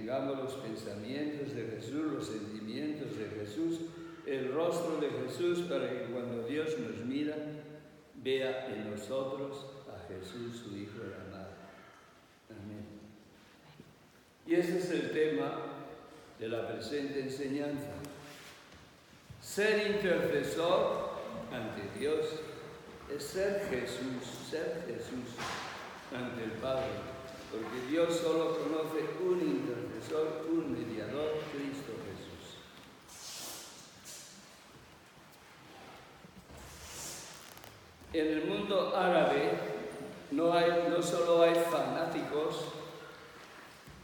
tengamos los pensamientos de Jesús, los sentimientos de Jesús, el rostro de Jesús, para que cuando Dios nos mira, vea en nosotros a Jesús, su Hijo amado. Amén. Y ese es el tema de la presente enseñanza. Ser intercesor ante Dios es ser Jesús ante el Padre, porque Dios solo conoce un intercesor, un mediador, Cristo Jesús. En el mundo árabe no solo hay fanáticos,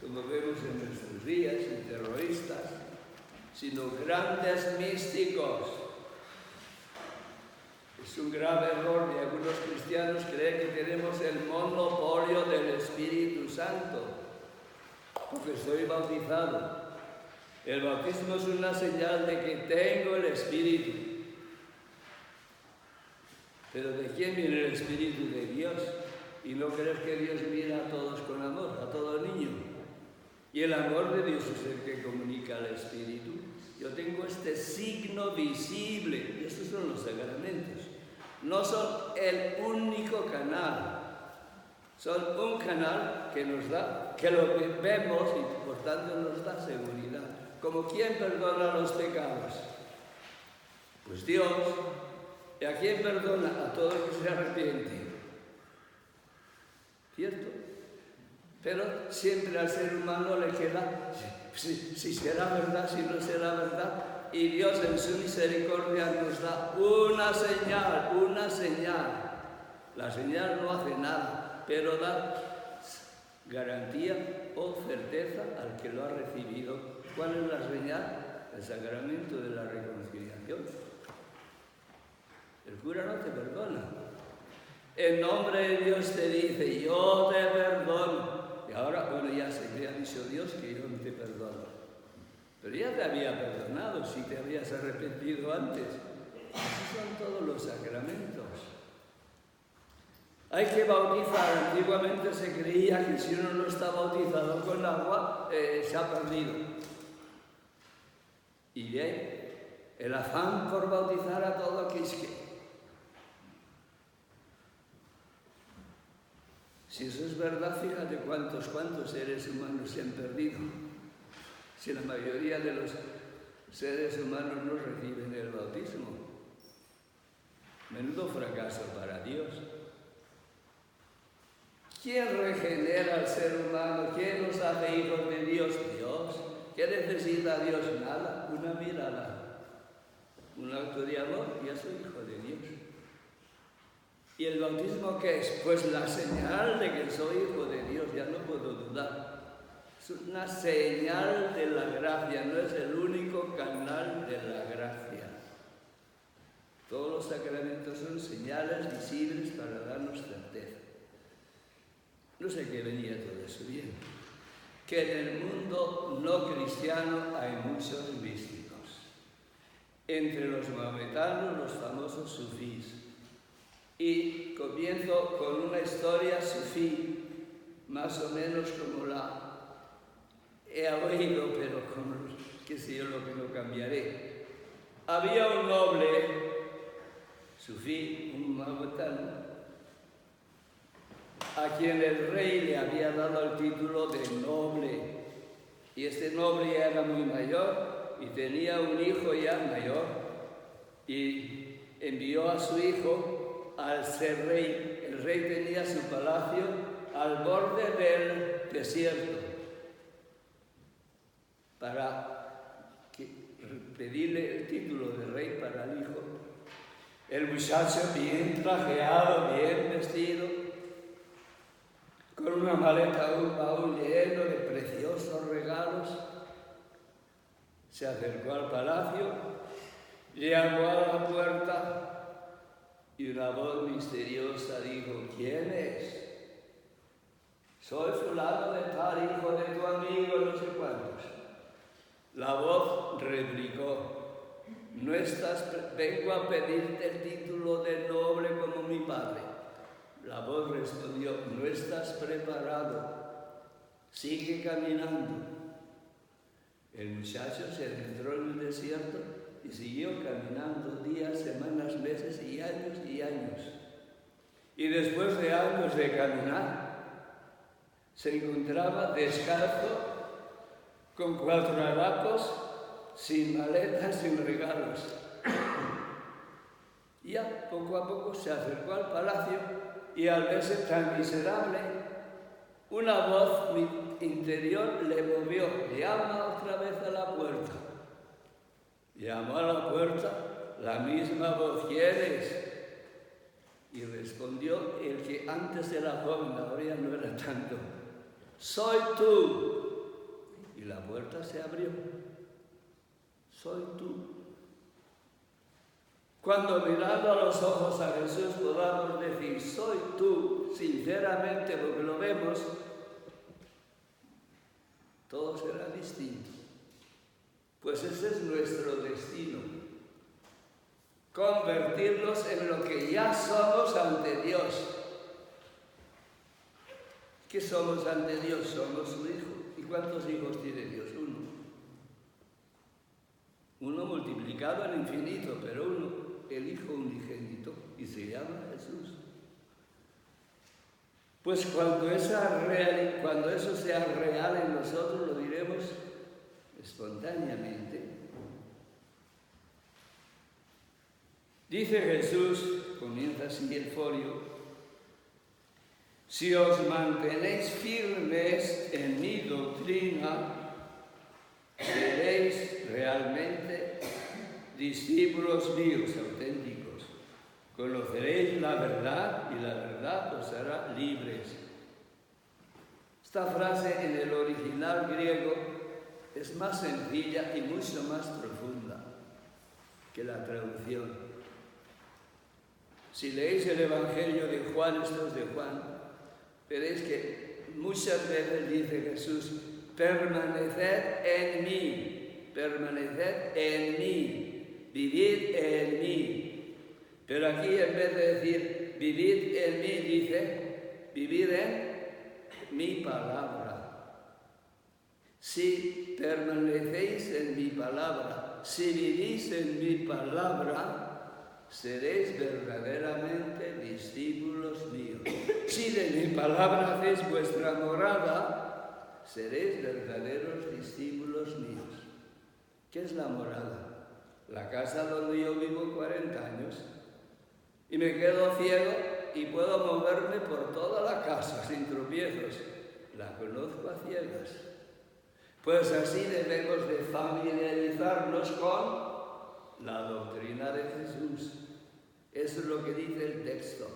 como vemos en nuestros días, y terroristas, sino grandes místicos. Es un grave error de algunos cristianos creer que tenemos el monopolio del Espíritu Santo, porque soy bautizado. El bautismo es una señal de que tengo el Espíritu. Pero ¿de quién viene el Espíritu? De Dios. Y no creer que Dios mira a todos con amor, a todo niño. Y el amor de Dios es el que comunica al Espíritu. Yo tengo este signo visible, y estos son los sacramentos. No son el único canal, son un canal que nos da, que lo vemos y por tanto nos da seguridad. ¿Como quién perdona los pecados? Pues Dios. ¿Y a quién perdona? A todo el que se arrepiente. ¿Cierto? Pero siempre al ser humano le queda, si será verdad, si no será verdad. Y Dios en su misericordia nos da una señal. La señal no hace nada, pero da garantía o certeza al que lo ha recibido. ¿Cuál es la señal? El sacramento de la reconciliación. El cura no te perdona. En nombre de Dios te dice, yo te perdono. Y ahora, bueno, ya se me ha dicho Dios que yo no te perdono. Pero ya te había perdonado si te habías arrepentido antes. Esos son todos los sacramentos. Hay que bautizar. Antiguamente se creía que si uno no está bautizado con agua, se ha perdido. Y de ahí, el afán por bautizar a todo aquel que... Si eso es verdad, fíjate cuántos seres humanos se han perdido. Si la mayoría de los seres humanos no reciben el bautismo. Menudo fracaso para Dios. ¿Quién regenera al ser humano? ¿Quién nos hace hijos de Dios? Dios. ¿Qué necesita Dios? Nada, una mirada, un acto de amor, y ya soy hijo de Dios. ¿Y el bautismo qué es? Pues la señal de que soy hijo de Dios, ya no puedo dudar. Es una señal de la gracia, no es el único canal de la gracia. Todos los sacramentos son señales visibles para darnos certeza. No sé qué venía todo eso bien. Que en el mundo no cristiano hay muchos místicos. Entre los maometanos, los famosos sufís. Y comienzo con una historia sufí, más o menos como la he oído, pero como qué sé yo lo que no cambiaré. Había un noble sufí, un maometano, a quien el rey le había dado el título de noble. Y este noble ya era muy mayor y tenía un hijo ya mayor. Y envió a su hijo al ser rey. El rey tenía su palacio al borde del desierto para pedirle el título de rey para el hijo. El muchacho bien trajeado, bien vestido, con una maleta, un baúl lleno de preciosos regalos, se acercó al palacio, llamó a la puerta y una voz misteriosa dijo: ¿quién es? Soy fulano de tal, hijo de tu amigo, no sé cuántos. La voz replicó: vengo a pedirte el título de noble como mi padre. La voz respondió: no estás preparado, sigue caminando. El muchacho se adentró en el desierto y siguió caminando días, semanas, meses y años y años. Y después de años de caminar, se encontraba descalzo, con 4 harapos, sin maletas, sin regalos. Y ya poco a poco se acercó al palacio y al verse tan miserable, una voz interior le movió: llama otra vez a la puerta. Llamó a la puerta, la misma voz: ¿quién es? Y respondió el que antes era joven, ahora ya no era tanto: soy tú. Y la puerta se abrió. Soy tú. Cuando mirando a los ojos a Jesús podamos decir soy tú, sinceramente, porque lo vemos, todo será distinto. Pues ese es nuestro destino. Convertirnos en lo que ya somos ante Dios. ¿Qué somos ante Dios? Somos su Hijo. ¿Y cuántos hijos tiene Dios? Uno. Uno multiplicado al infinito, pero uno, el Hijo unigénito, y se llama Jesús. Pues cuando eso sea real en nosotros, lo diremos espontáneamente. Dice Jesús, comienza así el folio: si os mantenéis firmes en mi doctrina, seréis realmente discípulos míos auténticos. Conoceréis la verdad y la verdad os hará libres. Esta frase en el original griego es más sencilla y mucho más profunda que la traducción. Si leéis el Evangelio de Juan, esto es de Juan, veréis que muchas veces dice Jesús: permaneced en mí, vivid en mí. Pero aquí, en vez de decir vivid en mí, dice vivid en mi palabra. Si permanecéis en mi palabra, si vivís en mi palabra, seréis verdaderamente discípulos míos. Si de mi palabra hacéis vuestra morada, seréis verdaderos discípulos míos. ¿Qué es la morada? La casa donde yo vivo 40 años y me quedo ciego y puedo moverme por toda la casa sin tropiezos. La conozco a ciegas. Pues así debemos de familiarizarnos con la doctrina de Jesús. Eso es lo que dice el texto.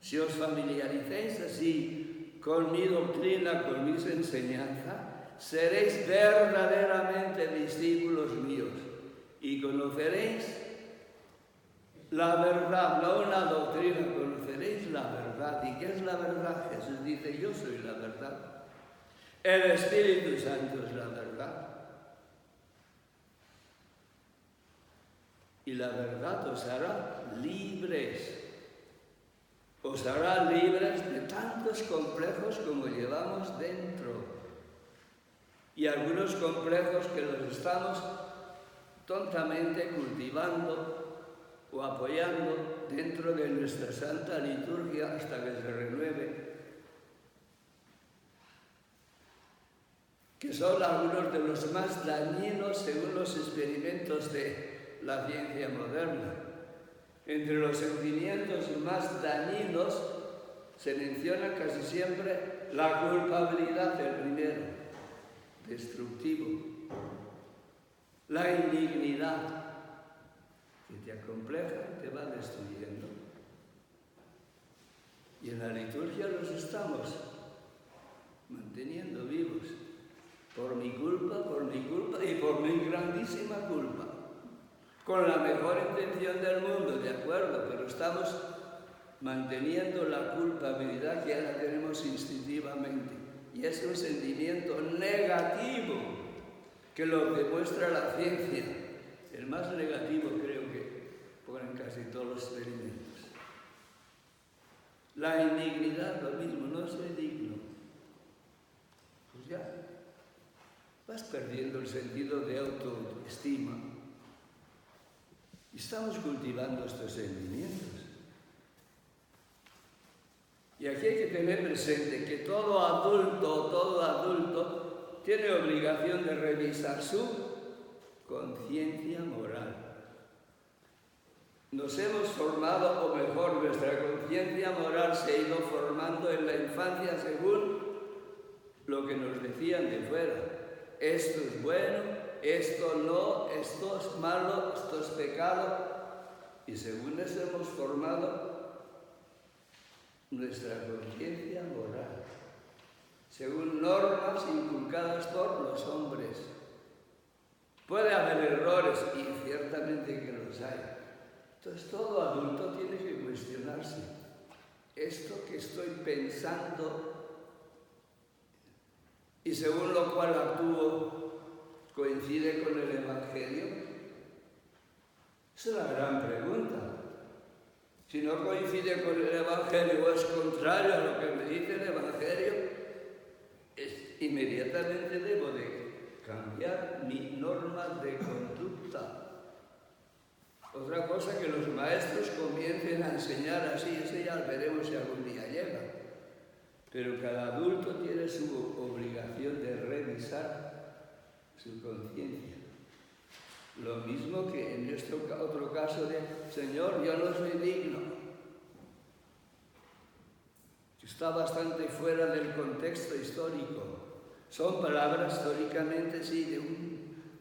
Si os familiaricéis así con mi doctrina, con mis enseñanzas, seréis verdaderamente discípulos míos y conoceréis la verdad, no una doctrina, conoceréis la verdad. ¿Y qué es la verdad? Jesús dice: yo soy la verdad. El Espíritu Santo es la verdad. Y la verdad os hará libres. Os hará libres de tantos complejos como llevamos dentro. Y algunos complejos que los estamos tontamente cultivando o apoyando dentro de nuestra santa liturgia hasta que se renueve, que son algunos de los más dañinos según los experimentos de la ciencia moderna. Entre los sentimientos más dañinos se menciona casi siempre la culpabilidad, el primero, destructivo, la indignidad, que te acompleja y te va destruyendo. Y en la liturgia los estamos manteniendo vivos, por mi culpa y por mi grandísima culpa, con la mejor intención del mundo, de acuerdo, pero estamos manteniendo la culpabilidad que ahora tenemos instintivamente. Y es un sentimiento negativo que lo demuestra la ciencia. El más negativo creo que ponen casi todos los experimentos. La indignidad, lo mismo, no soy digno. Pues ya, vas perdiendo el sentido de autoestima. Y estamos cultivando estos sentimientos. Y aquí hay que tener presente que todo adulto tiene obligación de revisar su conciencia moral. Nos hemos formado, o mejor, nuestra conciencia moral se ha ido formando en la infancia según lo que nos decían de fuera. Esto es bueno, esto no, esto es malo, esto es pecado. Y según eso hemos formado nuestra conciencia moral, según normas inculcadas por los hombres. Puede haber errores, y ciertamente que los hay. Entonces todo adulto tiene que cuestionarse. ¿Esto que estoy pensando y según lo cual actúo coincide con el Evangelio? Esa es la gran pregunta. Si no coincide con el Evangelio o es contrario a lo que me dice el Evangelio, inmediatamente debo de cambiar mi norma de conducta. Otra cosa que los maestros comiencen a enseñar así, eso ya veremos si algún día llega. Pero cada adulto tiene su obligación de revisar su conciencia. Lo mismo que en este otro caso de, Señor, yo no soy digno. Está bastante fuera del contexto histórico. Son palabras históricamente, sí,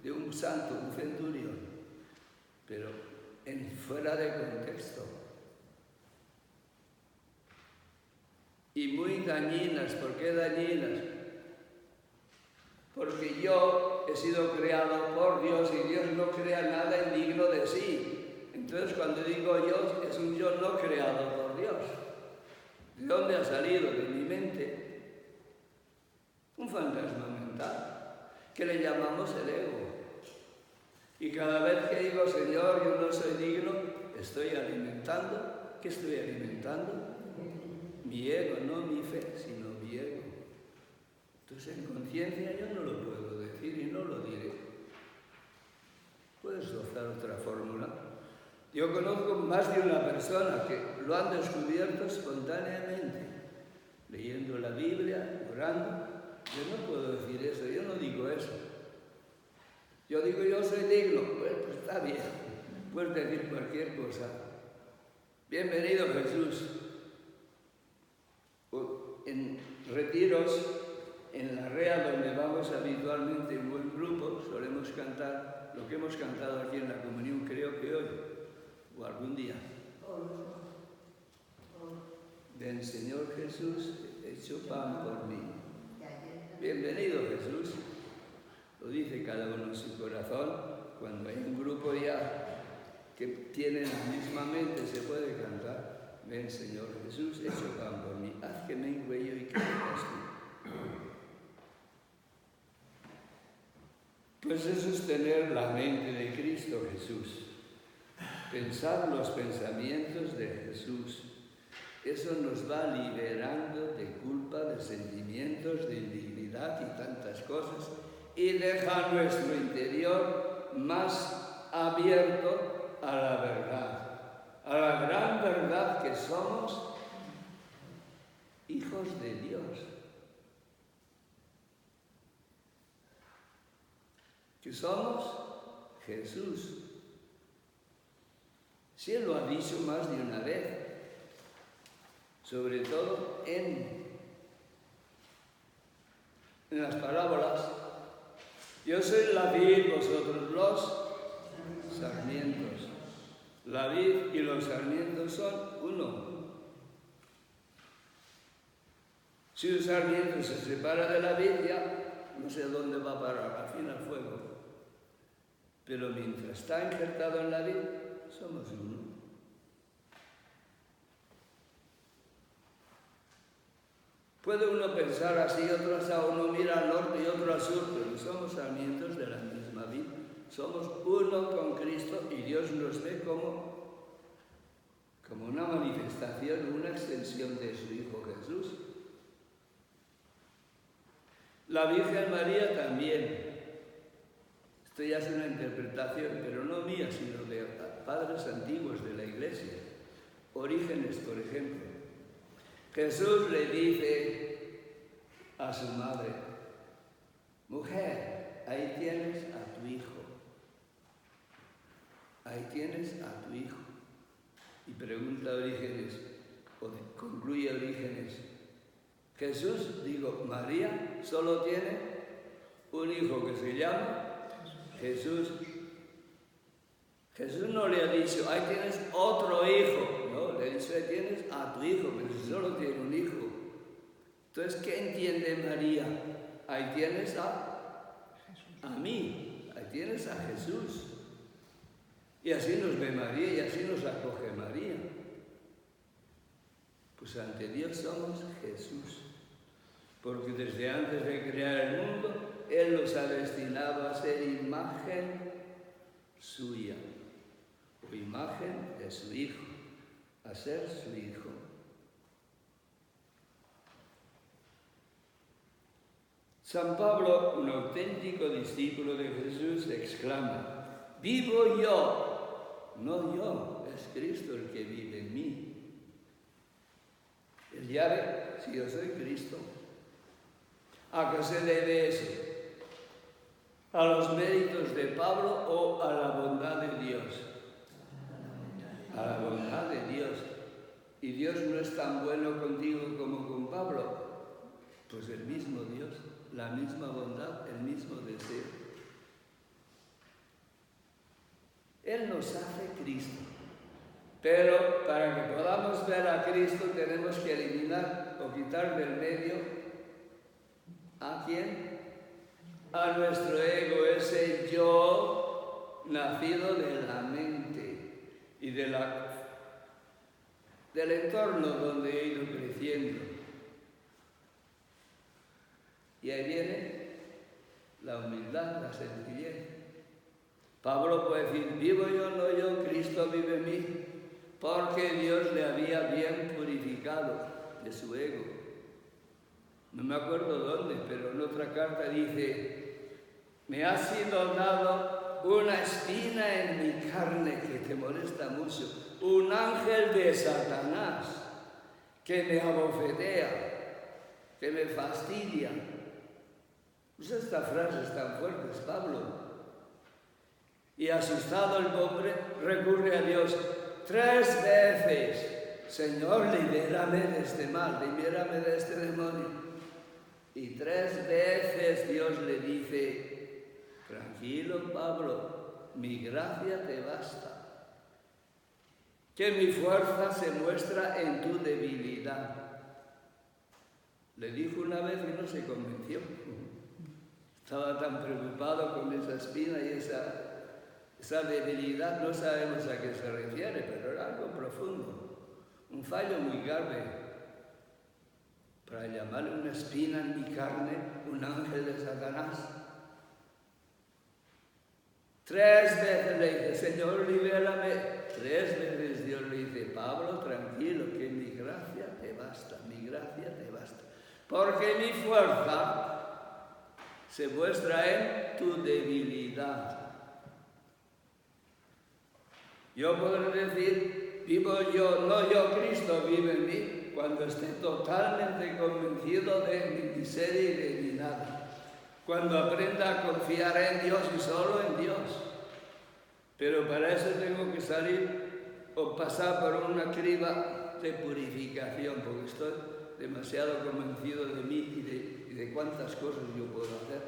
de un santo, un centurión, pero fuera de contexto. Y muy dañinas. ¿Por qué dañinas? Porque yo he sido creado por Dios y Dios no crea nada indigno de sí. Entonces cuando digo yo, es un yo no creado por Dios. ¿De dónde ha salido? De mi mente. Un fantasma mental, que le llamamos el ego. Y cada vez que digo, Señor, yo no soy digno, estoy alimentando. ¿Qué estoy alimentando? Mi ego, no mi fe, sino mi ego. Entonces en conciencia yo no lo puedo decir y no lo diré. Puedes usar otra fórmula. Yo conozco más de una persona que lo han descubierto espontáneamente, leyendo la Biblia, orando. Yo no puedo decir eso, yo no digo eso. Yo digo, yo soy digno. Pues está bien, puedes decir cualquier cosa. Bienvenido, Jesús. En retiros, en la REA, donde vamos habitualmente en buen grupo, solemos cantar lo que hemos cantado aquí en la comunión, creo que hoy, o algún día. Ven, Señor Jesús, hecho pan por mí. Bienvenido, Jesús. Lo dice cada uno en su corazón. Cuando hay un grupo ya que tiene la misma mente, se puede cantar. Ven, Señor Jesús, hecho pan por mí. Haz que mengue yo y que vengas tú. Pues eso es tener la mente de Cristo Jesús. Pensar los pensamientos de Jesús. Eso nos va liberando de culpa, de sentimientos, de indignidad y tantas cosas. Y deja nuestro interior más abierto a la verdad, a la gran verdad que somos hijos de Dios. Que somos Jesús. Si Él lo ha dicho más de una vez, sobre todo en las parábolas. Yo soy la vid, vosotros los sarmientos. La vid y los sarmientos son uno. Si un sarmiento se separa de la vid, ya no sé dónde va a parar, al fin al fuego. Pero mientras está injertado en la vid, somos uno. Puede uno pensar así, uno mira al norte y otro al sur, pero somos sarmientos de la misma vid. Somos uno con Cristo y Dios nos ve como una manifestación, una extensión de su Hijo Jesús. La Virgen María también. Esto ya es una interpretación, pero no mía, sino de padres antiguos de la Iglesia. Orígenes, por ejemplo. Jesús le dice a su madre: mujer, ahí tienes a tu hijo. Ahí tienes a tu hijo. Y pregunta Orígenes, o concluye Orígenes: Jesús, digo, María, solo tiene un hijo que se llama Jesús. Jesús no le ha dicho, ahí tienes otro hijo. No, le ha dicho, ahí tienes a tu hijo, pero si solo tiene un hijo. Entonces, ¿qué entiende María? Ahí tienes a mí, ahí tienes a Jesús. Y así nos ve María y así nos acoge María. Pues ante Dios somos Jesús. Porque desde antes de crear el mundo, Él nos ha destinado a ser imagen suya, o imagen de su Hijo, a ser su Hijo. San Pablo, un auténtico discípulo de Jesús, exclama: vivo yo, no yo, es Cristo el que vive en mí. Él ya ve si yo soy Cristo. ¿A qué se debe eso? ¿A los méritos de Pablo o a la bondad de Dios? A la bondad de Dios. ¿Y Dios no es tan bueno contigo como con Pablo? Pues el mismo Dios, la misma bondad, el mismo deseo. Él nos hace Cristo. Pero para que podamos ver a Cristo tenemos que eliminar o quitar del medio ¿a quién? A nuestro ego, ese yo nacido de la mente y del entorno donde he ido creciendo. Y ahí viene la humildad, la sencillez. Pablo puede decir, vivo yo, no yo, Cristo vive en mí, porque Dios le había bien purificado de su ego. No me acuerdo dónde, pero en otra carta dice, me ha sido dado una espina en mi carne que te molesta mucho, un ángel de Satanás que me abofetea, que me fastidia. Usa estas frases tan fuertes, Pablo. Y asustado el hombre recurre a Dios 3 veces. Señor, libérame de este mal, libérame de este demonio. Y 3 veces Dios le dice, tranquilo Pablo, mi gracia te basta. Que mi fuerza se muestra en tu debilidad. Le dijo una vez y no se convenció. Estaba tan preocupado con esa espina y esa debilidad, no sabemos a qué se refiere, pero era algo profundo, un fallo muy grave. Para llamarle una espina en mi carne, un ángel de Satanás. 3 veces le dice, Señor, libérame. 3 veces Dios le dice, Pablo, tranquilo, que mi gracia te basta, mi gracia te basta. Porque mi fuerza se muestra en tu debilidad. Yo podré decir, vivo yo, no yo, Cristo vive en mí, cuando esté totalmente convencido de mi miseria y de mi nada. Cuando aprenda a confiar en Dios y solo en Dios. Pero para eso tengo que salir o pasar por una criba de purificación, porque estoy demasiado convencido de mí y de cuántas cosas yo puedo hacer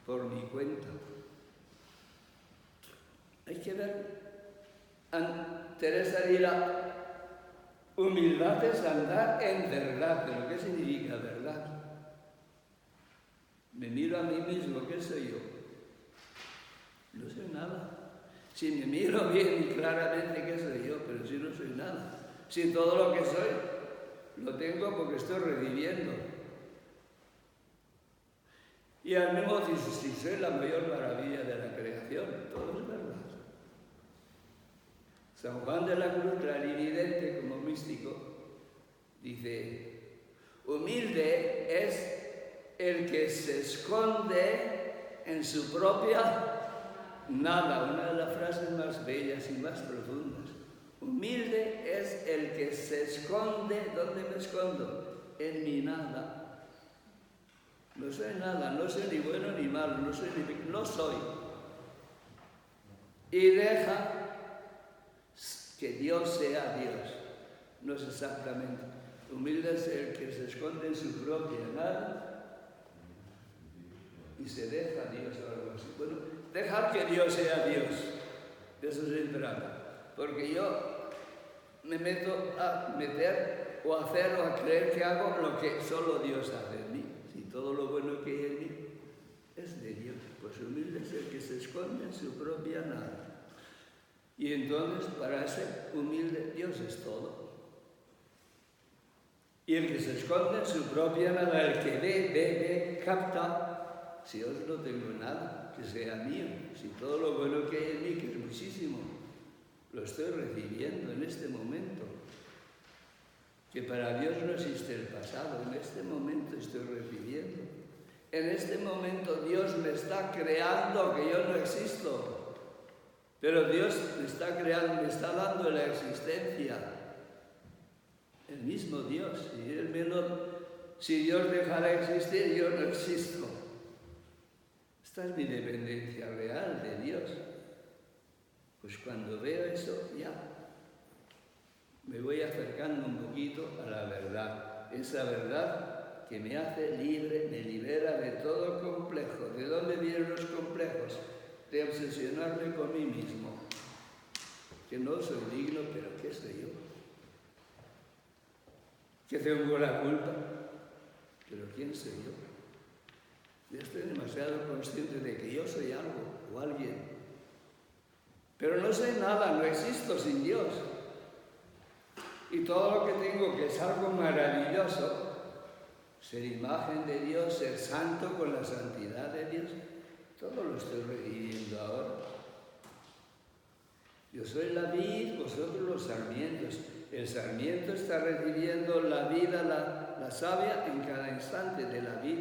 por mi cuenta. Hay que ver, Teresa dirá, humildad es andar en verdad, pero ¿qué significa verdad? Me miro a mí mismo, ¿qué soy yo? No soy nada. Si me miro bien y claramente, ¿qué soy yo? Pero si no soy nada. Si todo lo que soy lo tengo porque estoy reviviendo. Y al mismo tiempo, si soy la mayor maravilla de la creación, todo es verdad. San Juan de la Cruz, clarividente como místico, dice, humilde es el que se esconde en su propia nada, una de las frases más bellas y más profundas. Humilde es el que se esconde. ¿Dónde me escondo? En mi nada. No soy nada, no soy ni bueno ni malo, no soy. Y deja que Dios sea Dios. No es exactamente. Humilde es el que se esconde en su propia nada y se deja a Dios o algo así. Bueno, dejar que Dios sea Dios. De eso se trata. Porque yo me meto a meter o a hacer o a creer que hago lo que solo Dios hace en mí. Si todo lo bueno que hay en mí es de Dios, pues humilde es el que se esconde en su propia nada. Y entonces, para ser humilde, Dios es todo. Y el que se esconde en su propia nada, el que ve, capta, si yo no tengo nada que sea mío, si todo lo bueno que hay en mí, que es muchísimo, lo estoy recibiendo en este momento. Que para Dios no existe el pasado, en este momento estoy recibiendo. En este momento Dios me está creando, que yo no existo. Pero Dios me está creando, me está dando la existencia. El mismo Dios. Si Dios dejara existir, yo no existo. Esta es mi dependencia real de Dios. Pues cuando veo eso, ya me voy acercando un poquito a la verdad. Esa verdad que me hace libre, me libera de todo complejo. ¿De dónde vienen los complejos? De obsesionarme con mí mismo. Que no soy digno, pero ¿qué soy yo? Que tengo la culpa, pero ¿quién soy yo? Yo estoy demasiado consciente de que yo soy algo o alguien. Pero no soy nada, no existo sin Dios. Y todo lo que tengo, que es algo maravilloso, ser imagen de Dios, ser santo con la santidad de Dios, todo lo estoy recibiendo ahora. Yo soy la vid, vosotros los sarmientos. El sarmiento está recibiendo la vida, la savia en cada instante de la vid.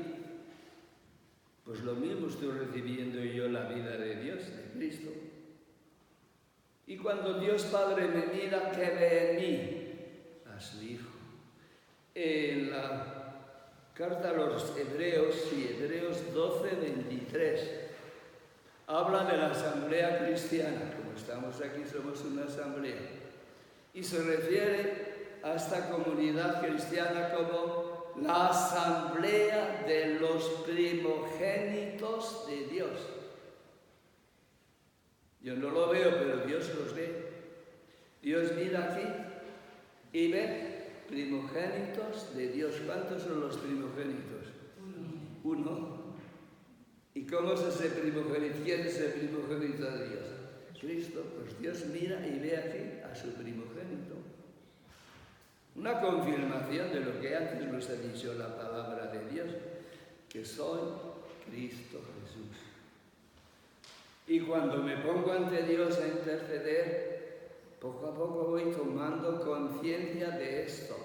Pues lo mismo estoy recibiendo yo la vida de Dios, de Cristo. Y cuando Dios Padre me mira, ¿qué ve en mí? A su Hijo. En la carta a los Hebreos, Hebreos 12, 23, habla de la asamblea cristiana. Como estamos aquí, somos una asamblea. Y se refiere a esta comunidad cristiana como la asamblea de los primogénitos de Dios. Yo no lo veo, pero Dios los ve. Dios mira aquí y ve primogénitos de Dios. ¿Cuántos son los primogénitos? Uno. ¿Y cómo es ese primogénito? ¿Quién es el primogénito de Dios? Cristo. Pues Dios mira y ve aquí a su primogénito. Una confirmación de lo que antes nos ha dicho la palabra de Dios, que soy Cristo Jesús. Y cuando me pongo ante Dios a interceder, poco a poco voy tomando conciencia de esto.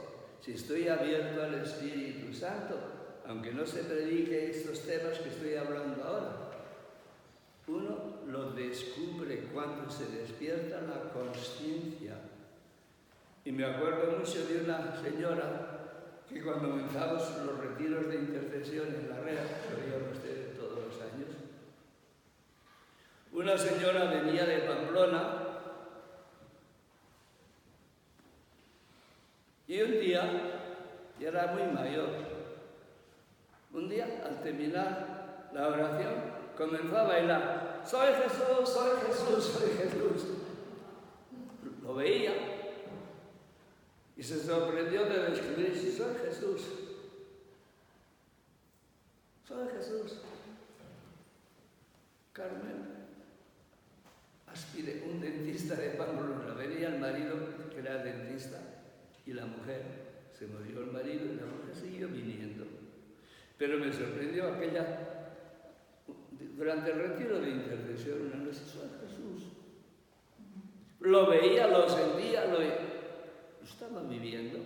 Si estoy abierto al Espíritu Santo, aunque no se predique estos temas que estoy hablando ahora, uno lo descubre cuando se despierta la consciencia. Y me acuerdo mucho de una señora que cuando comenzamos los retiros de intercesión en la red, que veíamos todos los años, una señora venía de Pamplona y un día, y era muy mayor, un día al terminar la oración comenzó a bailar: soy Jesús, soy Jesús, soy Jesús. Lo veía y se sorprendió de descubrir: si soy Jesús, soy Jesús. Carmen Aspire, un dentista de Pamplona, venía el marido que era dentista y la mujer, se murió el marido y la mujer siguió viniendo. Pero me sorprendió durante el retiro de intercesión, una noche: soy Jesús. Lo veía, lo sentía, lo estaba viviendo.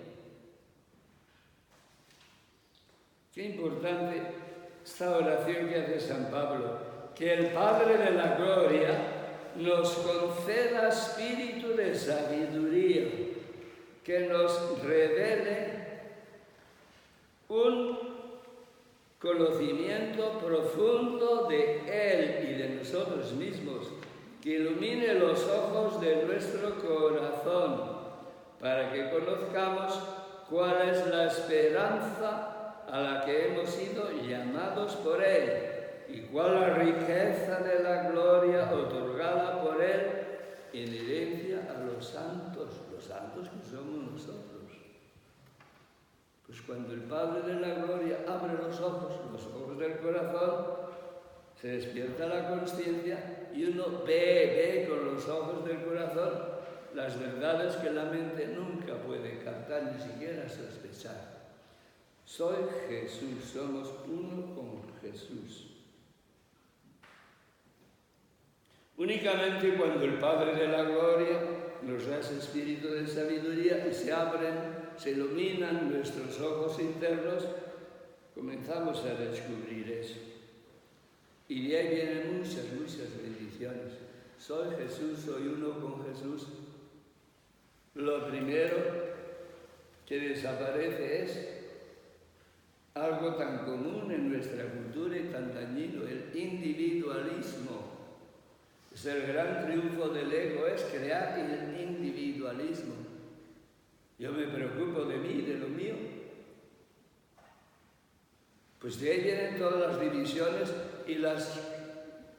Qué importante esta oración que hace San Pablo. que el Padre de la Gloria nos conceda espíritu de sabiduría, que nos revele un conocimiento profundo de Él y de nosotros mismos, que ilumine los ojos de nuestro corazón, para que conozcamos cuál es la esperanza a la que hemos sido llamados por Él, y cuál la riqueza de la gloria otorgada por Él en herencia a los santos que somos nosotros. Pues cuando el Padre de la Gloria abre los ojos del corazón, se despierta la conciencia y uno ve con los ojos del corazón las verdades que la mente nunca puede captar, ni siquiera sospechar. Soy Jesús, somos uno con Jesús. Únicamente cuando el Padre de la Gloria nos da ese espíritu de sabiduría y se iluminan nuestros ojos internos, comenzamos a descubrir eso. Y de ahí vienen muchas bendiciones. Soy Jesús, soy uno con Jesús. Lo primero que desaparece es algo tan común en nuestra cultura y tan dañino, el individualismo. Es el gran triunfo del ego, es crear el individualismo. Yo me preocupo de mí, de lo mío. Pues de ahí vienen todas las divisiones y las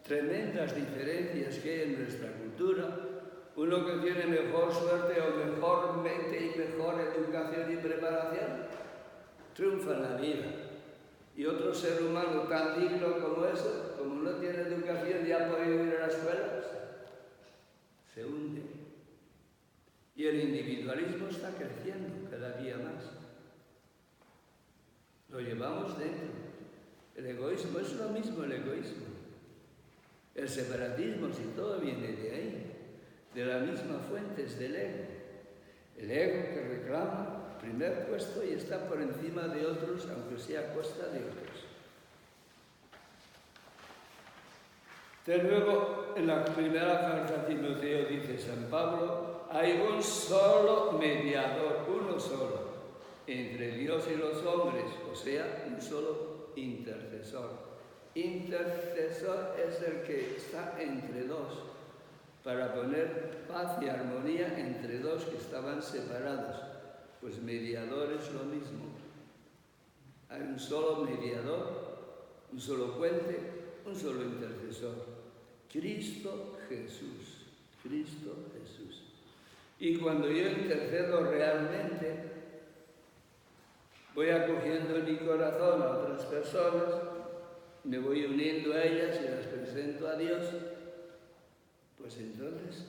tremendas diferencias que hay en nuestra cultura. Uno que tiene mejor suerte o mejor mente y mejor educación y preparación, triunfa en la vida. Y otro ser humano tan digno como ese, como no tiene educación y ha podido ir a la escuela, se hunde. Y el individualismo está creciendo cada día más. Lo llevamos dentro. El egoísmo es lo mismo, el egoísmo. El separatismo, si todo viene de ahí, de la misma fuente, es del ego. El ego que reclama primer puesto y está por encima de otros, aunque sea a costa de otros. De luego, en la primera carta a Timoteo dice San Pablo, hay un solo mediador, uno solo, entre Dios y los hombres, o sea, un solo intercesor. Intercesor es el que está entre dos, para poner paz y armonía entre dos que estaban separados. Pues mediador es lo mismo. Hay un solo mediador, un solo puente, un solo intercesor. Cristo Jesús. Cristo Jesús. Y cuando yo intercedo realmente, voy acogiendo en mi corazón a otras personas, me voy uniendo a ellas y las presento a Dios, pues entonces,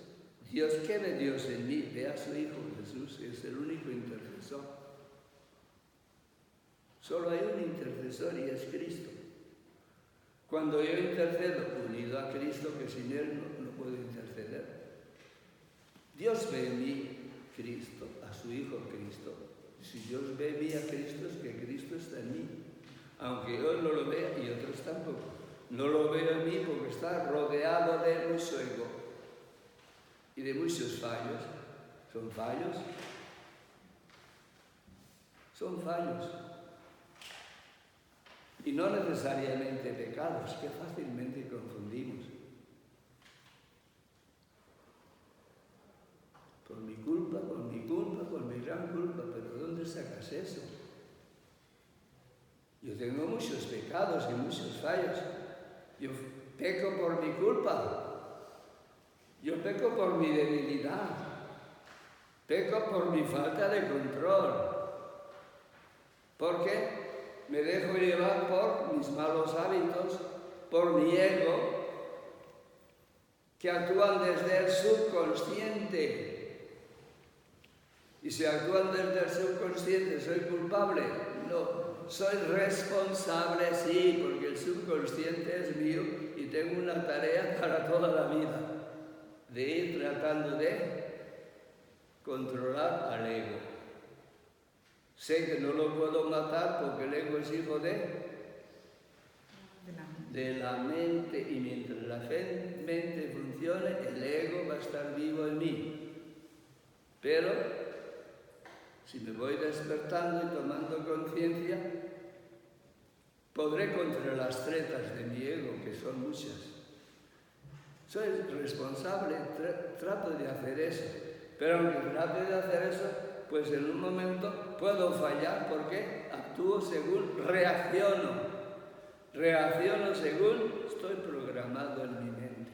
Dios, ¿qué ve Dios en mí? Ve a su Hijo Jesús, que es el único intercesor. Solo hay un intercesor y es Cristo. Cuando yo intercedo unido a Cristo, que sin Él no puedo interceder, Dios ve en mí Cristo, a su Hijo Cristo. Si Dios ve en mí a Cristo, es que Cristo está en mí. Aunque yo no lo vea y otros tampoco. No lo veo en mí porque está rodeado de mucho ego y de muchos fallos. ¿Son fallos? Son fallos. Y no necesariamente pecados, que fácilmente confundimos. Por mi culpa, por mi gran culpa, pero ¿dónde sacas eso? Yo tengo muchos pecados y muchos fallos. Yo peco por mi culpa. Yo peco por mi debilidad. Peco por mi falta de control. ¿Por qué? Me dejo llevar por mis malos hábitos, por mi ego, que actúan desde el subconsciente. Y si actúan desde el subconsciente, ¿soy culpable? No, soy responsable, sí, porque el subconsciente es mío y tengo una tarea para toda la vida, de ir tratando de controlar al ego. Sé que no lo puedo matar porque el ego es hijo del de la mente, y mientras la mente funcione, el ego va a estar vivo en mí. Pero si me voy despertando y tomando conciencia, podré contra las tretas de mi ego, que son muchas. Soy responsable, trato de hacer eso, pero aunque trate de hacer eso, pues en un momento puedo fallar porque actúo según reacciono según estoy programado en mi mente.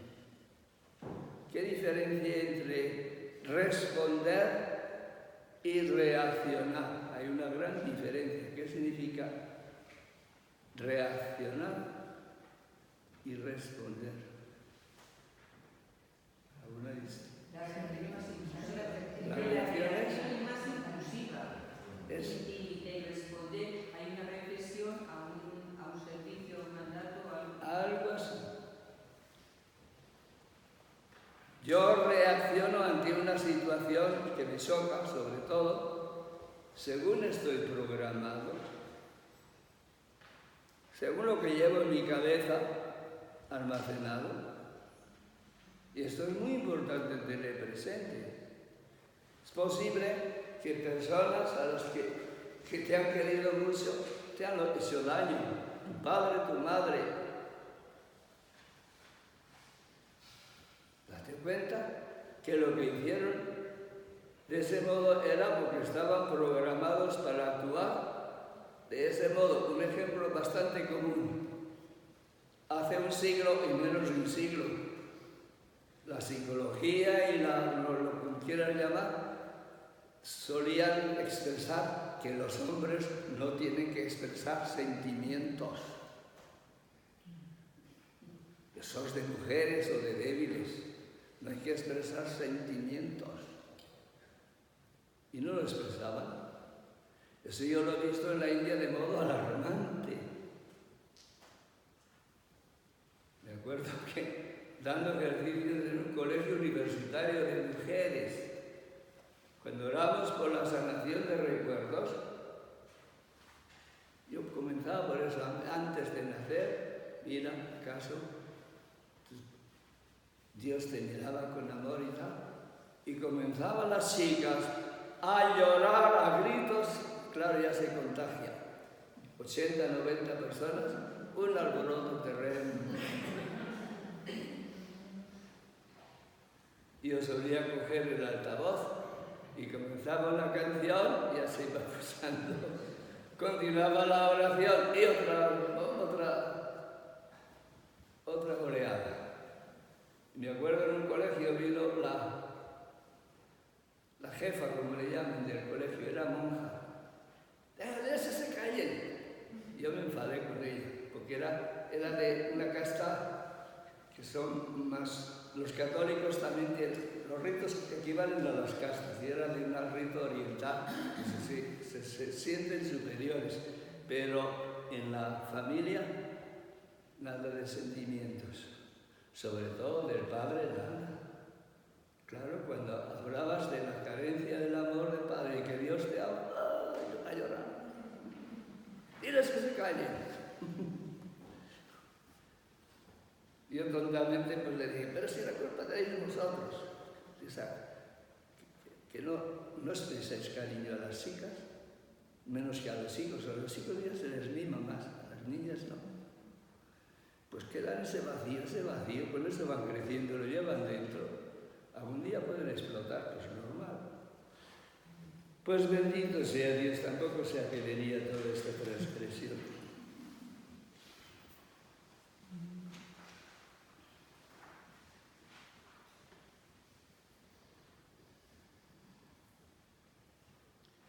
¿Qué diferencia entre responder y reaccionar? Hay una gran diferencia. ¿Qué significa reaccionar y responder? ¿Alguna dice? La reacción es más inclusiva. Y de responder hay una reflexión a un servicio, a un mandato, algo así. Yo reacciono ante una situación que me choca, sobre todo, según estoy programado, según lo que llevo en mi cabeza almacenado. Y esto es muy importante tener presente. Es posible que personas a las que te han querido mucho te han hecho daño, tu padre, tu madre. Date cuenta que lo que hicieron de ese modo era porque estaban programados para actuar de ese modo. Un ejemplo bastante común. Hace un siglo y menos de un siglo, la psicología y lo que quieran llamar, solían expresar que los hombres no tienen que expresar sentimientos. Sos de mujeres o de débiles, no hay que expresar sentimientos. Y no lo expresaban. Eso yo lo he visto en la India de modo alarmante. Me acuerdo que dando ejercicios en un colegio universitario de mujeres, cuando oramos por la sanación de recuerdos, yo comenzaba por eso, antes de nacer, mira, acaso Dios te miraba con amor y tal, y comenzaban las chicas a llorar a gritos, claro, ya se contagia, 80, 90 personas, un alboroto terreno. Yo solía coger el altavoz y comenzaba la canción y así iba pasando. Continuaba la oración y otra oleada. Me acuerdo en un colegio vino la jefa, como le llaman, del colegio, era monja. ¡Déjale, se callen! Yo me enfadé con ella, porque era de una casta que son más... Los católicos también tienen los ritos que equivalen a las castas, y era de un rito oriental, que se sienten superiores, pero en la familia nada de sentimientos, sobre todo del padre nada. Claro, cuando hablabas de la carencia del amor del padre y que Dios te ama, a llorar. Diles que se callen. Yo tontamente pues le dije, pero si la culpa tenéis vosotros. Que no expresáis cariño a las chicas, menos que a los hijos. A los hijos ya se les mima más, a las niñas no. Pues quedan ese vacío, con eso van creciendo, lo llevan dentro. Algún día pueden explotar, pues normal. Pues bendito sea Dios, tampoco se apelaría toda esta transgresión.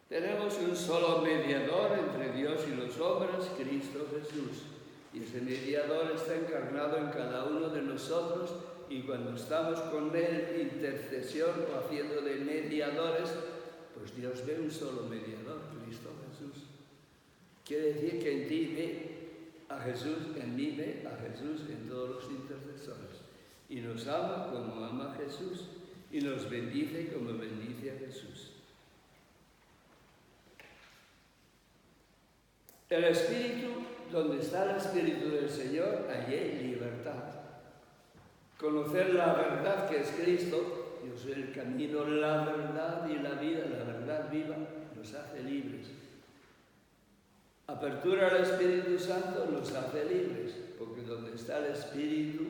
Tenemos un solo mediador entre Dios y los hombres, Cristo Jesús. Y ese mediador está encarnado en cada uno de nosotros, y cuando estamos con Él, intercesión o haciendo de mediadores, pues Dios ve un solo mediador, Cristo Jesús. Quiere decir que en ti ve a Jesús, en mí ve a Jesús, en todos los intercesores. Y nos ama como ama a Jesús, y nos bendice como bendice a Jesús. El Espíritu donde está el Espíritu del Señor, allí hay libertad. Conocer la verdad que es Cristo, yo soy el camino, la verdad y la vida, la verdad viva, nos hace libres. Apertura al Espíritu Santo nos hace libres, porque donde está el Espíritu,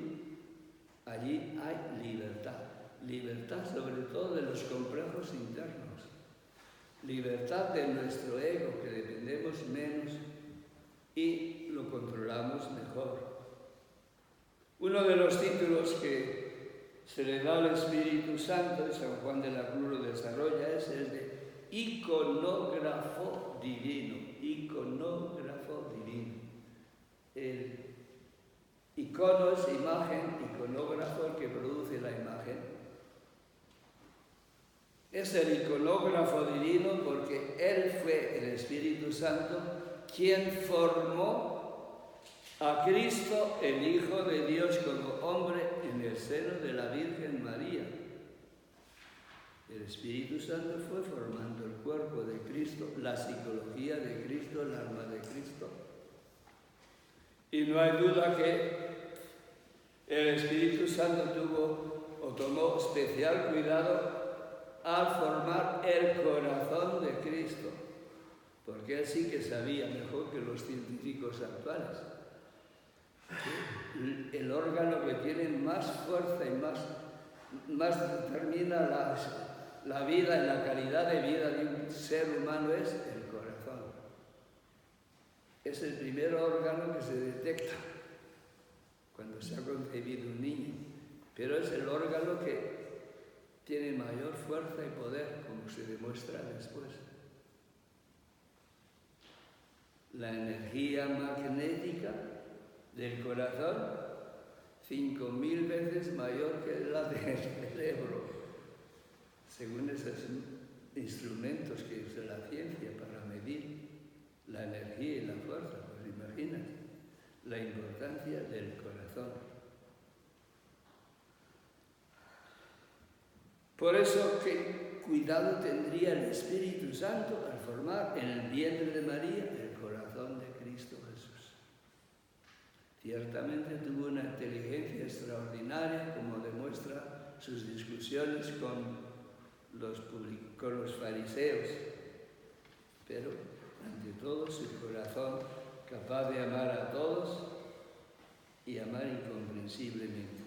allí hay libertad. Libertad sobre todo de los complejos internos. Libertad de nuestro ego, que dependemos menos y lo controlamos mejor. Uno de los títulos que se le da al Espíritu Santo, San Juan de la Cruz lo desarrolla, es el de iconógrafo divino. Iconógrafo divino. El icono es imagen, iconógrafo el que produce la imagen. Es el iconógrafo divino porque Él fue el Espíritu Santo quien formó a Cristo, el Hijo de Dios, como hombre en el seno de la Virgen María. El Espíritu Santo fue formando el cuerpo de Cristo, la psicología de Cristo, el alma de Cristo. Y no hay duda que el Espíritu Santo tomó especial cuidado al formar el corazón de Cristo, porque Él sí que sabía mejor que los científicos actuales. El órgano que tiene más fuerza y más determina la vida y la calidad de vida de un ser humano es el corazón. Es el primer órgano que se detecta cuando se ha concebido un niño, pero es el órgano que tiene mayor fuerza y poder, como se demuestra después. La energía magnética del corazón, 5.000 veces mayor que la del cerebro, según esos instrumentos que usa la ciencia para medir la energía y la fuerza. Pues imagínate la importancia del corazón. Por eso, ¿qué cuidado tendría el Espíritu Santo al formar en el vientre de María el corazón de Cristo Jesús? Ciertamente tuvo una inteligencia extraordinaria, como demuestra sus discusiones con los fariseos, pero ante todo su corazón capaz de amar a todos y amar incomprensiblemente.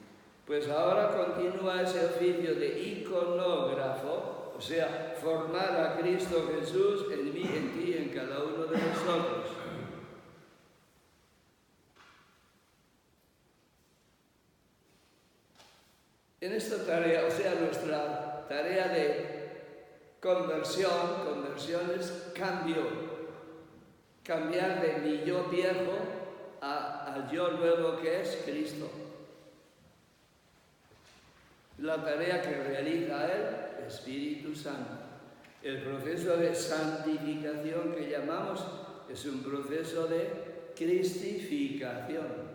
Pues ahora continúa ese oficio de iconógrafo, o sea, formar a Cristo Jesús en mí, en ti, en cada uno de nosotros. En esta tarea, o sea, nuestra tarea de conversión es cambiar de mi yo viejo al yo nuevo que es Cristo. La tarea que realiza el Espíritu Santo. El proceso de santificación que llamamos es un proceso de cristificación.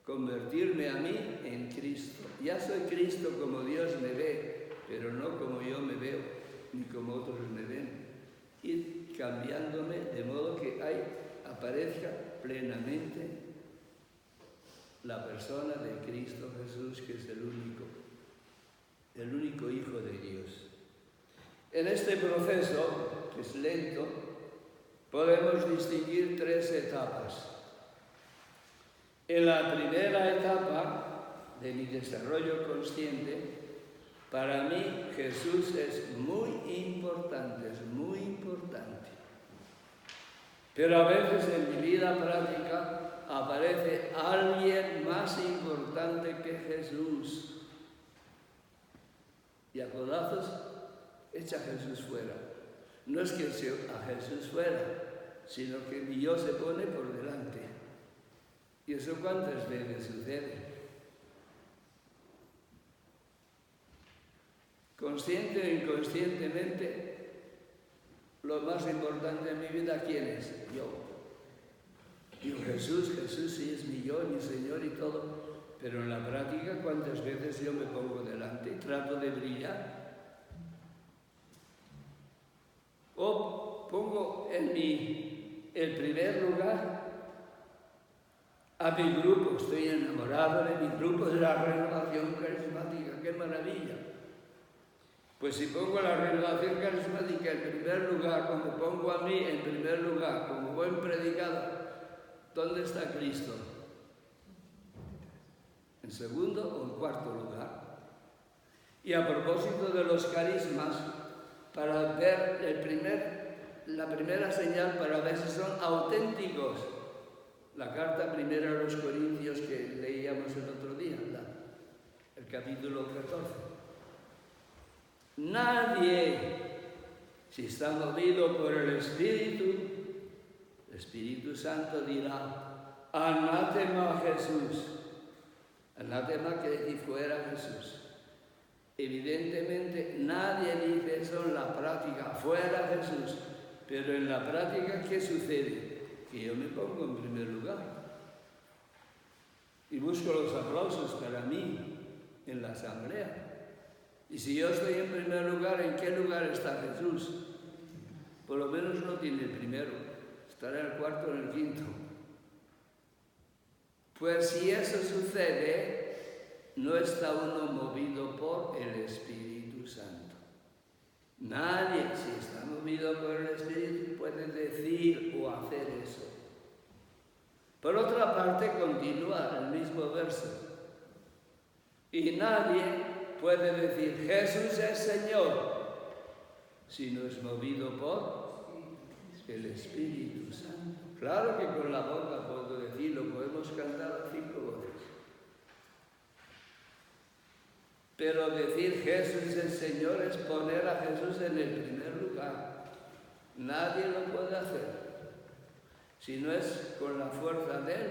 Convertirme a mí en Cristo. Ya soy Cristo como Dios me ve, pero no como yo me veo, ni como otros me ven. Ir cambiándome de modo que aparezca plenamente la persona de Cristo Jesús, que es el único Hijo de Dios. En este proceso, que es lento, podemos distinguir 3 etapas. En la primera etapa de mi desarrollo consciente, para mí Jesús es muy importante. Pero a veces en mi vida práctica aparece alguien más importante que Jesús. Y a codazos echa a Jesús fuera. No es que eche a Jesús fuera, sino que mi yo se pone por delante. ¿Y eso cuántas veces sucede? Consciente o inconscientemente, lo más importante en mi vida, ¿quién es? Yo. Digo, Jesús sí es mi yo, mi Señor y todo. Pero en la práctica, ¿cuántas veces yo me pongo delante y trato de brillar? O pongo en el primer lugar a mi grupo, estoy enamorado de mi grupo, de la renovación carismática, ¡qué maravilla! Pues si pongo la renovación carismática en primer lugar, cuando pongo a mí en primer lugar como buen predicador, ¿dónde está Cristo? ¿En segundo o en cuarto lugar? Y a propósito de los carismas, para ver la primera señal para ver si son auténticos, la carta primera a los Corintios que leíamos el otro día, el capítulo 14. Nadie, si está movido por el Espíritu Santo dirá, anátema a Jesús. Anátema quiere decir fuera Jesús. Evidentemente nadie dice eso en la práctica, fuera Jesús. Pero en la práctica, ¿qué sucede? Que yo me pongo en primer lugar. Y busco los aplausos para mí en la asamblea. Y si yo estoy en primer lugar, ¿en qué lugar está Jesús? Por lo menos no tiene el primero, estará en el cuarto o en el quinto. Pues si eso sucede, no está uno movido por el Espíritu Santo. Nadie, si está movido por el Espíritu, puede decir o hacer eso. Por otra parte, continúa el mismo verso. Y nadie puede decir, Jesús es Señor, si no es movido por el Espíritu Santo. Claro que con la boca puedo decirlo, podemos cantar a 5 voces. Pero decir Jesús es Señor es poner a Jesús en el primer lugar. Nadie lo puede hacer, si no es con la fuerza del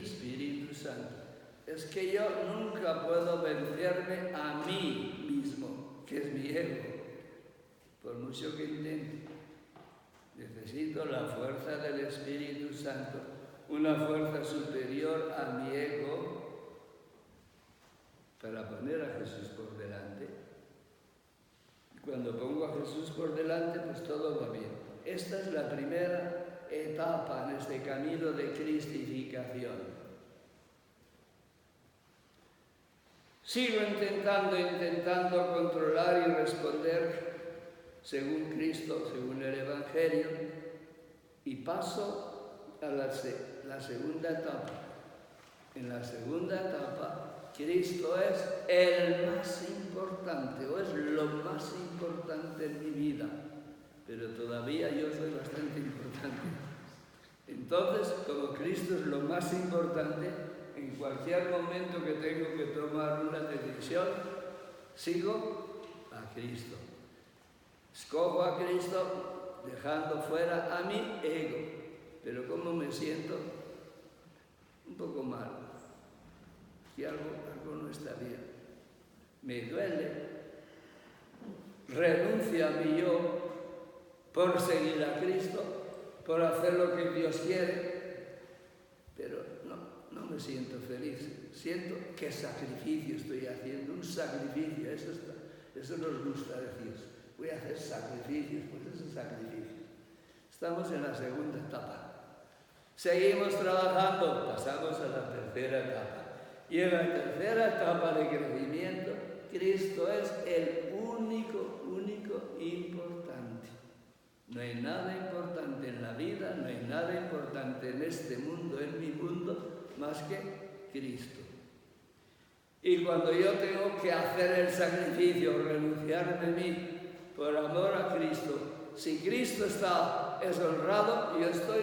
Espíritu Santo. Es que yo nunca puedo vencerme a mí mismo, que es mi ego, por mucho que intente. Necesito la fuerza del Espíritu Santo, una fuerza superior a mi ego, para poner a Jesús por delante. Cuando pongo a Jesús por delante, pues todo va bien. Esta es la primera etapa en este camino de cristificación. Sigo intentando controlar y responder según Cristo, según el Evangelio, y paso a la segunda etapa. En la segunda etapa, Cristo es el más importante, o es lo más importante en mi vida, pero todavía yo soy bastante importante. Entonces, como Cristo es lo más importante, en cualquier momento que tengo que tomar una decisión, sigo a Cristo. Escojo a Cristo dejando fuera a mi ego. Pero ¿cómo me siento? Un poco mal. Que algo no está bien. Me duele. Renuncio a mi yo por seguir a Cristo, por hacer lo que Dios quiere. Pero no me siento feliz. Siento qué sacrificio estoy haciendo. Un sacrificio, eso nos gusta decir. Voy a hacer sacrificios, pues es un sacrificio. Estamos en la segunda etapa. Seguimos trabajando, pasamos a la tercera etapa. Y en la tercera etapa de crecimiento, Cristo es el único importante. No hay nada importante en la vida, no hay nada importante en este mundo, en mi mundo, más que Cristo. Y cuando yo tengo que hacer el sacrificio, renunciar de mí, por amor a Cristo, si Cristo es honrado, yo estoy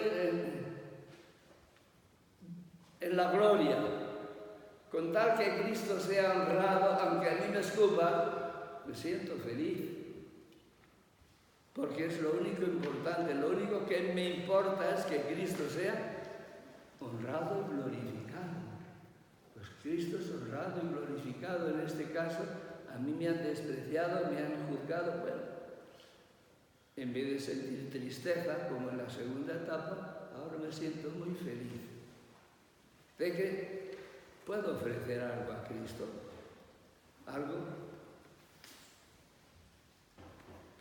en la gloria. Con tal que Cristo sea honrado, aunque a mí me escupa, me siento feliz. Porque es lo único importante, lo único que me importa es que Cristo sea honrado y glorificado. Pues Cristo es honrado y glorificado en este caso. A mí me han despreciado, me han juzgado. Bueno, en vez de sentir tristeza, como en la segunda etapa, ahora me siento muy feliz. De que puedo ofrecer algo a Cristo. Algo.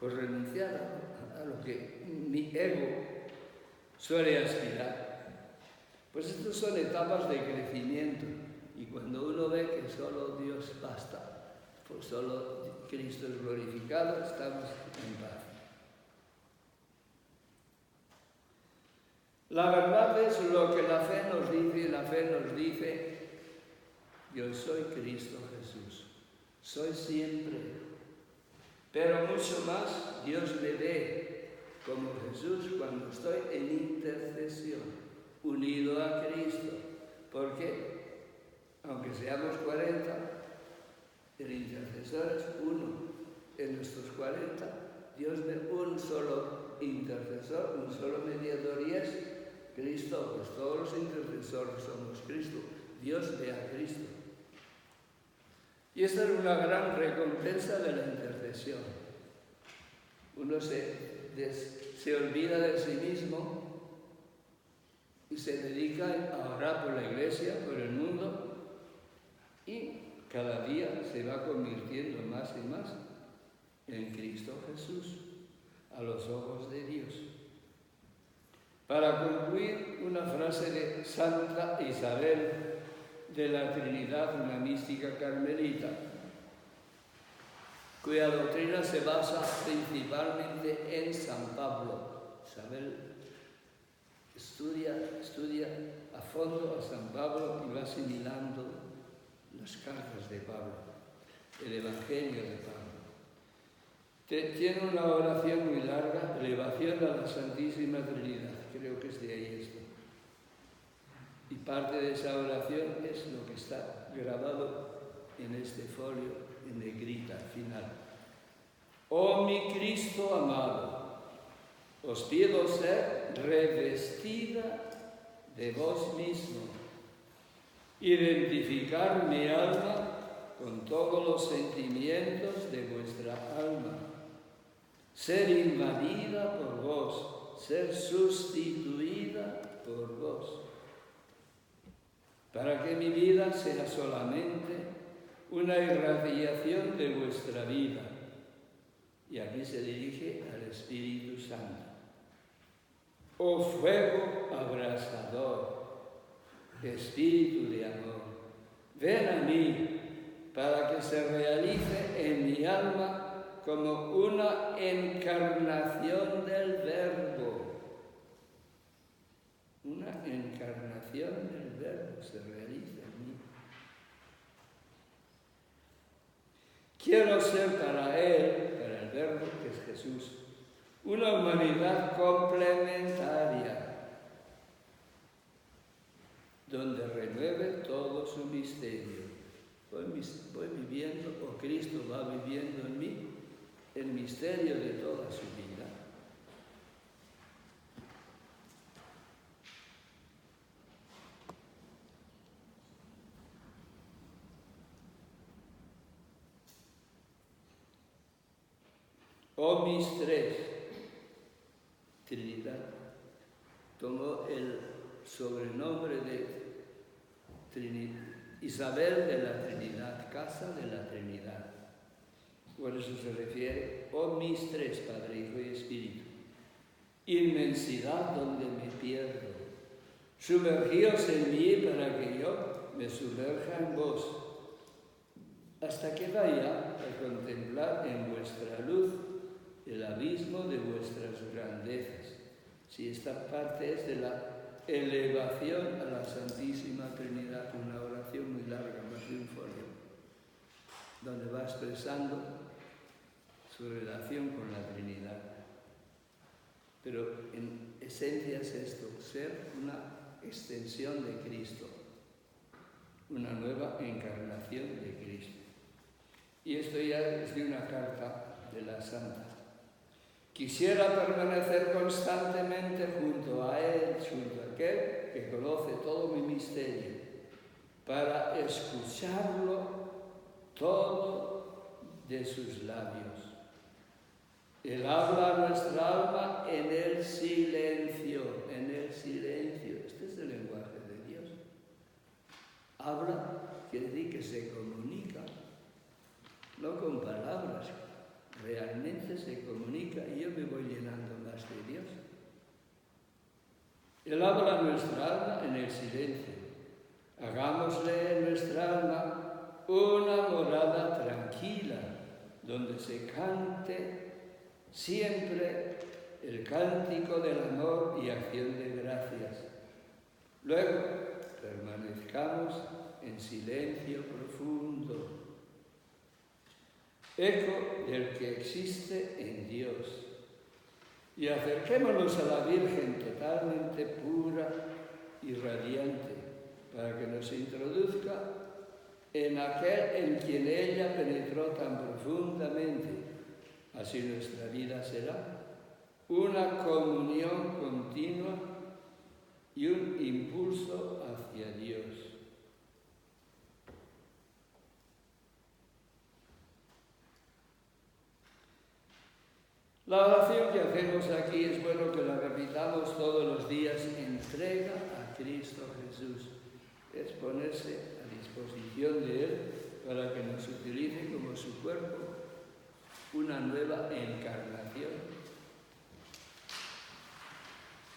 Pues renunciar a lo que mi ego suele aspirar. Pues estas son etapas de crecimiento, y cuando uno ve que solo Dios basta, pues solo Cristo es glorificado, estamos en paz. La verdad es lo que la fe nos dice, y la fe nos dice: yo soy Cristo Jesús, soy siempre, pero mucho más Dios me ve como Jesús cuando estoy en intercesión, unido a Cristo, porque aunque seamos 40, el intercesor es uno. En nuestros 40, Dios ve un solo intercesor, un solo mediador, y es Cristo. Pues todos los intercesores somos Cristo. Dios ve a Cristo. Y esta es una gran recompensa de la intercesión. Uno se olvida de sí mismo y se dedica a orar por la iglesia, por el mundo, y cada día se va convirtiendo más y más en Cristo Jesús, a los ojos de Dios. Para concluir, una frase de Santa Isabel de la Trinidad, una mística carmelita, cuya doctrina se basa principalmente en San Pablo. Isabel estudia a fondo a San Pablo y va asimilando las cartas de Pablo, el Evangelio de Pablo. Tiene una oración muy larga, elevación a la Santísima Trinidad, creo que es de ahí esto. Y parte de esa oración es lo que está grabado en este folio en negrita al final. Oh mi Cristo amado, os pido ser revestida de vos mismo, identificar mi alma con todos los sentimientos de vuestra alma, ser invadida por vos, ser sustituida por vos, para que mi vida sea solamente una irradiación de vuestra vida. Y aquí se dirige al Espíritu Santo. Oh fuego abrasador, Espíritu de amor, ven a mí para que se realice en mi alma como una encarnación del Verbo. Una encarnación del Verbo se realiza en mí. Quiero ser para Él, para el Verbo que es Jesús, una humanidad complementaria, donde renueve todo su misterio. Voy viviendo, o Cristo va viviendo en mí, el misterio de toda su vida. Oh mis tres, Trinidad, tomó el sobrenombre de Isabel de la Trinidad, Casa de la Trinidad. Por eso se refiere, oh mis tres, Padre, Hijo y Espíritu, inmensidad donde me pierdo, sumergíos en mí para que yo me sumerja en vos, hasta que vaya a contemplar en vuestra luz el abismo de vuestras grandezas. Si esta parte es de la elevación a la Santísima Trinidad, una oración muy larga, más de un folio, donde va expresando su relación con la Trinidad. Pero en esencia es esto, ser una extensión de Cristo, una nueva encarnación de Cristo. Y esto ya es de una carta de la Santa. Quisiera permanecer constantemente junto a Él, junto a aquel que conoce todo mi misterio, para escucharlo todo de sus labios. Él habla a nuestra alma en el silencio, en el silencio. Este es el lenguaje de Dios. Habla, quiere decir que se comunica, no con palabras, realmente se comunica y yo me voy llenando más de Dios. Él habla a nuestra alma en el silencio. Hagámosle en nuestra alma una morada tranquila, donde se cante siempre el cántico del amor y acción de gracias. Luego, permanezcamos en silencio profundo, eco del que existe en Dios, y acerquémonos a la Virgen totalmente pura y radiante, para que nos introduzca en aquel en quien ella penetró tan profundamente. Así nuestra vida será una comunión continua y un impulso hacia Dios. La oración que hacemos aquí es bueno que la repitamos todos los días. Entrega a Cristo Jesús. Es ponerse a disposición de Él para que nos utilice como su cuerpo, una nueva encarnación.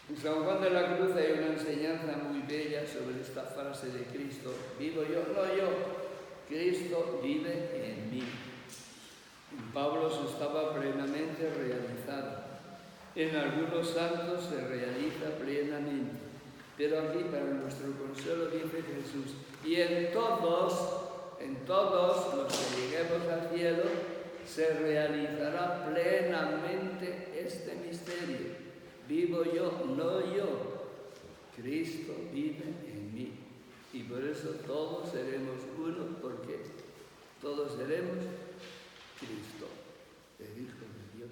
En San Juan de la Cruz hay una enseñanza muy bella sobre esta frase de Cristo: vivo yo, no yo, Cristo vive en mí. En Pablo se estaba plenamente realizado. En algunos santos se realiza plenamente. Pero aquí, para nuestro consuelo, dice Jesús: y en todos los que lleguemos al cielo, se realizará plenamente este misterio. Vivo yo, no yo. Cristo vive en mí. Y por eso todos seremos uno, porque todos seremos Cristo, el Hijo de Dios.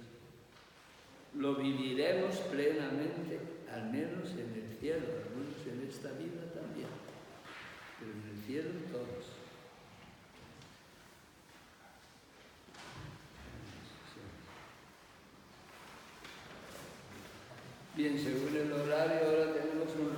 Lo viviremos plenamente, al menos en el cielo, algunos en esta vida también, pero en el cielo todos. Bien, según el horario,